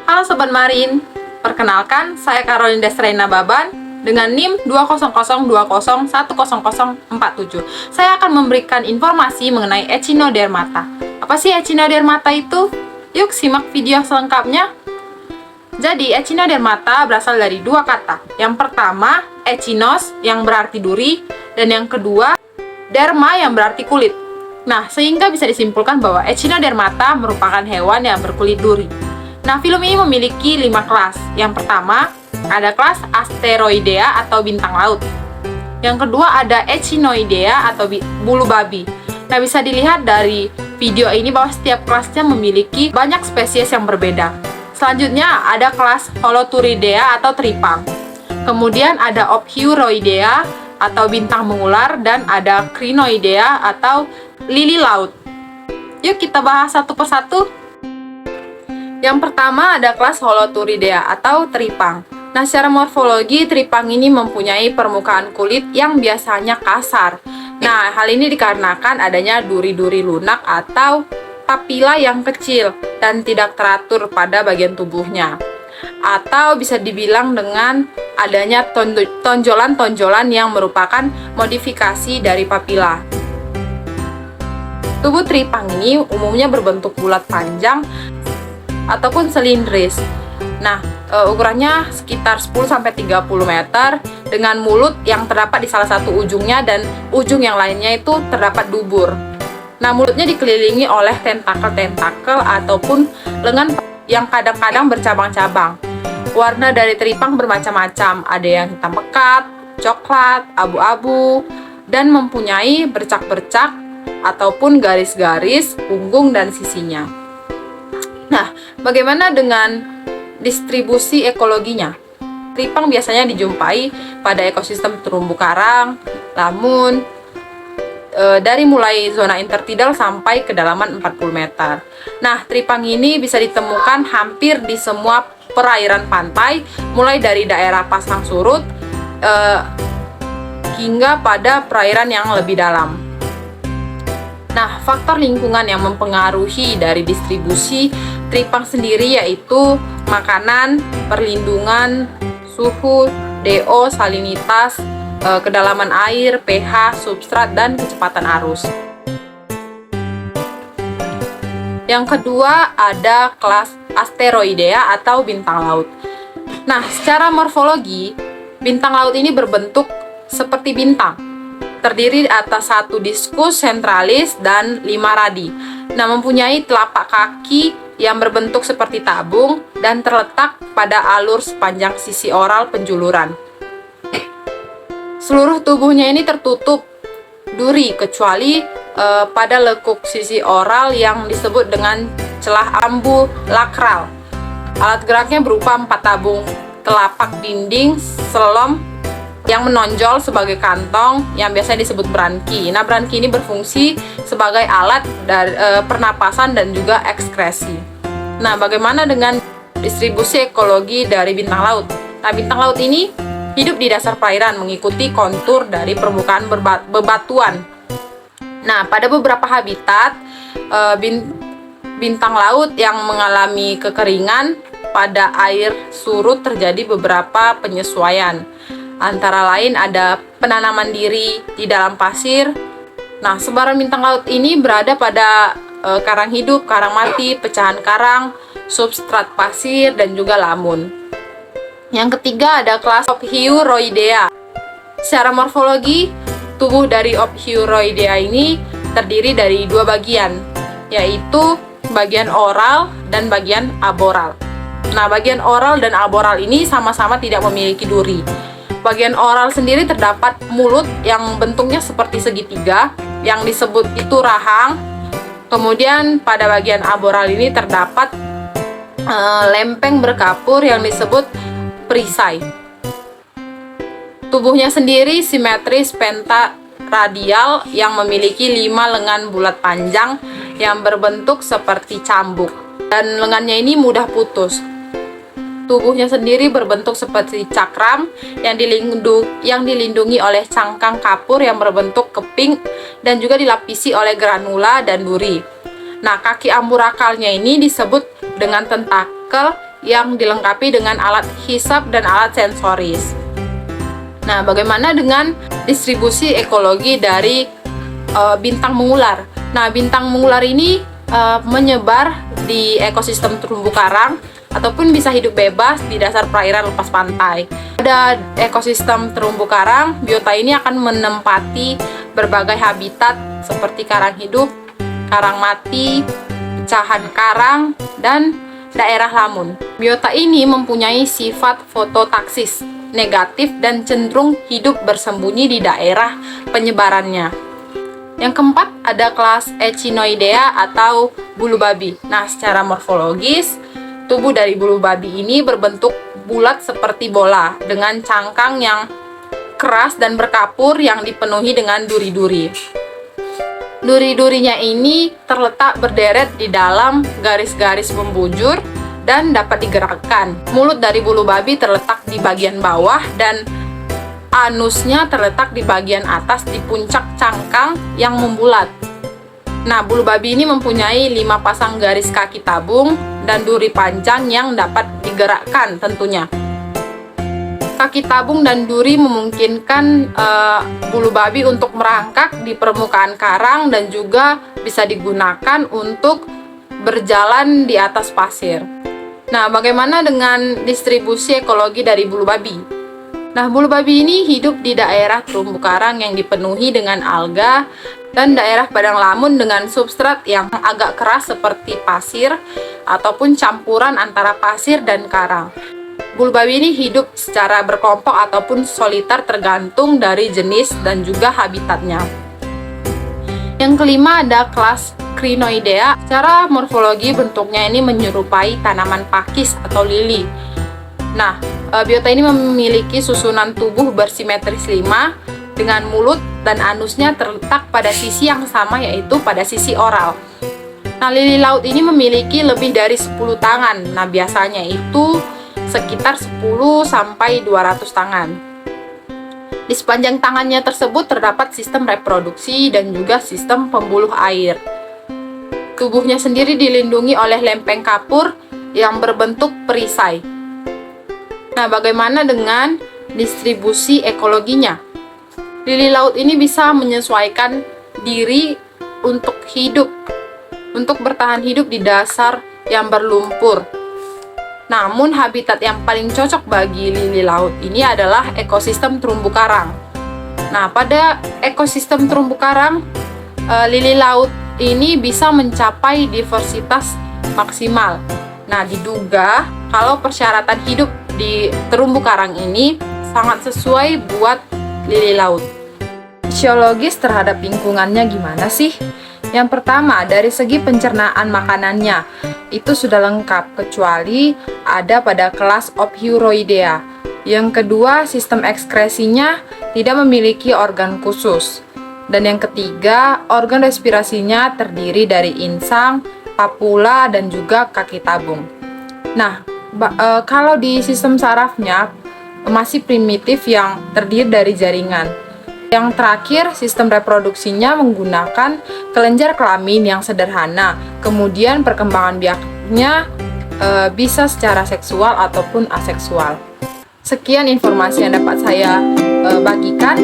Halo Sobat Marin, perkenalkan saya Caroline Desreina Baban dengan NIM 200201047. Saya akan memberikan informasi mengenai Echinodermata. Apa sih Echinodermata itu? Yuk simak video selengkapnya. Jadi Echinodermata berasal dari dua kata. Yang pertama, echinos yang berarti duri, dan yang kedua, derma yang berarti kulit. Nah, sehingga bisa disimpulkan bahwa Echinodermata merupakan hewan yang berkulit duri. Nah, film ini memiliki 5 kelas. Yang pertama, ada kelas Asteroidea atau bintang laut. Yang kedua, ada Echinoidea atau bulu babi. Nah, bisa dilihat dari video ini bahwa setiap kelasnya memiliki banyak spesies yang berbeda. Selanjutnya, ada kelas Holoturidea atau teripang. Kemudian ada Ophiuroidea atau bintang mengular, dan ada Crinoidea atau lili laut. Yuk kita bahas satu persatu. Yang pertama ada kelas Holoturidea atau teripang. Nah, secara morfologi teripang ini mempunyai permukaan kulit yang biasanya kasar. Nah, hal ini dikarenakan adanya duri-duri lunak atau papila yang kecil dan tidak teratur pada bagian tubuhnya. Atau bisa dibilang dengan adanya tonjolan-tonjolan yang merupakan modifikasi dari papila. Tubuh teripang ini umumnya berbentuk bulat panjang ataupun silindris. Nah, ukurannya sekitar 10-30 meter dengan mulut yang terdapat di salah satu ujungnya dan ujung yang lainnya itu terdapat dubur. Nah, mulutnya dikelilingi oleh tentakel-tentakel ataupun lengan yang kadang-kadang bercabang-cabang. Warna dari teripang bermacam-macam, ada yang hitam pekat, coklat, abu-abu, dan mempunyai bercak-bercak ataupun garis-garis punggung dan sisinya. Nah, bagaimana dengan distribusi ekologinya? Teripang biasanya dijumpai pada ekosistem terumbu karang, lamun, dari mulai zona intertidal sampai kedalaman 40 meter. Nah, teripang ini bisa ditemukan hampir di semua perairan pantai, mulai dari daerah pasang surut hingga pada perairan yang lebih dalam. Nah, faktor lingkungan yang mempengaruhi dari distribusi teripang sendiri yaitu makanan, perlindungan, suhu, DO, salinitas, kedalaman air, pH, substrat, dan kecepatan arus. Yang kedua ada kelas Asteroidea atau bintang laut. Nah, secara morfologi, bintang laut ini berbentuk seperti bintang, terdiri atas satu diskus sentralis dan 5 radi. Nah, mempunyai telapak kaki yang berbentuk seperti tabung dan terletak pada alur sepanjang sisi oral penjuluran. Seluruh tubuhnya ini tertutup duri kecuali pada lekuk sisi oral yang disebut dengan celah ambulakral. Alat geraknya berupa 4 tabung telapak dinding selom yang menonjol sebagai kantong yang biasanya disebut branki. Nah, branki ini berfungsi sebagai alat dari pernapasan dan juga ekskresi. Nah, bagaimana dengan distribusi ekologi dari bintang laut? Nah, bintang laut ini hidup di dasar perairan mengikuti kontur dari permukaan bebatuan. Nah, pada beberapa habitat bintang laut yang mengalami kekeringan pada air surut terjadi beberapa penyesuaian. Antara lain ada penanaman diri di dalam pasir. Nah, sebaran bintang laut ini berada pada karang hidup, karang mati, pecahan karang, substrat pasir, dan juga lamun. Yang ketiga ada kelas Ophiuroidea. Secara morfologi, tubuh dari Ophiuroidea ini terdiri dari 2 bagian, yaitu bagian oral dan bagian aboral. Nah, bagian oral dan aboral ini sama-sama tidak memiliki duri. Bagian oral sendiri terdapat mulut yang bentuknya seperti segitiga, yang disebut itu rahang. Kemudian pada bagian aboral ini terdapat lempeng berkapur yang disebut perisai. Tubuhnya sendiri simetris pentaradial yang memiliki 5 lengan bulat panjang yang berbentuk seperti cambuk, dan lengannya ini mudah putus. Tubuhnya sendiri berbentuk seperti cakram yang dilindungi oleh cangkang kapur yang berbentuk keping dan juga dilapisi oleh granula dan duri. Nah, kaki amburakalnya ini disebut dengan tentakel yang dilengkapi dengan alat hisap dan alat sensoris. Nah, bagaimana dengan distribusi ekologi dari bintang mengular? Nah, bintang mengular ini menyebar di ekosistem terumbu karang ataupun bisa hidup bebas di dasar perairan lepas pantai. Pada ekosistem terumbu karang, biota ini akan menempati berbagai habitat seperti karang hidup, karang mati, pecahan karang, dan daerah lamun. Biota ini mempunyai sifat fototaksis, negatif, dan cenderung hidup bersembunyi di daerah penyebarannya. Yang keempat, ada kelas Echinoidea atau bulu babi. Nah, secara morfologis, tubuh dari bulu babi ini berbentuk bulat seperti bola dengan cangkang yang keras dan berkapur yang dipenuhi dengan duri-duri. Duri-durinya ini terletak berderet di dalam garis-garis membujur dan dapat digerakkan. Mulut dari bulu babi terletak di bagian bawah dan anusnya terletak di bagian atas di puncak cangkang yang membulat. Nah, bulu babi ini mempunyai 5 pasang garis kaki tabung dan duri panjang yang dapat digerakkan tentunya. Kaki tabung dan duri memungkinkan bulu babi untuk merangkak di permukaan karang dan juga bisa digunakan untuk berjalan di atas pasir. Nah, bagaimana dengan distribusi ekologi dari bulu babi? Nah, bulu babi ini hidup di daerah terumbu karang yang dipenuhi dengan alga dan daerah padang lamun dengan substrat yang agak keras seperti pasir ataupun campuran antara pasir dan karang. Bulu babi ini hidup secara berkelompok ataupun soliter tergantung dari jenis dan juga habitatnya. Yang kelima ada kelas Crinoidea. Secara morfologi bentuknya ini menyerupai tanaman pakis atau lili. Nah, biota ini memiliki susunan tubuh bersimetris 5 dengan mulut dan anusnya terletak pada sisi yang sama, yaitu pada sisi oral. Nah, lili laut ini memiliki lebih dari 10 tangan. Nah, biasanya itu sekitar 10 sampai 200 tangan. Di sepanjang tangannya tersebut terdapat sistem reproduksi dan juga sistem pembuluh air. Tubuhnya sendiri dilindungi oleh lempeng kapur yang berbentuk perisai. Nah, bagaimana dengan distribusi ekologinya? Lili laut ini bisa menyesuaikan diri untuk bertahan hidup di dasar yang berlumpur. Namun, habitat yang paling cocok bagi lili laut ini adalah ekosistem terumbu karang. Nah, pada ekosistem terumbu karang, lili laut ini bisa mencapai diversitas maksimal. Nah, diduga kalau persyaratan hidup di terumbu karang ini sangat sesuai buat lili laut. Fisiologis terhadap lingkungannya gimana sih? Yang pertama, dari segi pencernaan makanannya, itu sudah lengkap, kecuali ada pada kelas Ophiuroidea. Yang kedua, sistem ekskresinya tidak memiliki organ khusus. Dan yang ketiga, organ respirasinya terdiri dari insang, papula, dan juga kaki tabung. Nah, kalau di sistem sarafnya masih primitif yang terdiri dari jaringan. Yang terakhir, sistem reproduksinya menggunakan kelenjar kelamin yang sederhana. Kemudian perkembangan biaknya bisa secara seksual ataupun aseksual. Sekian informasi yang dapat saya bagikan.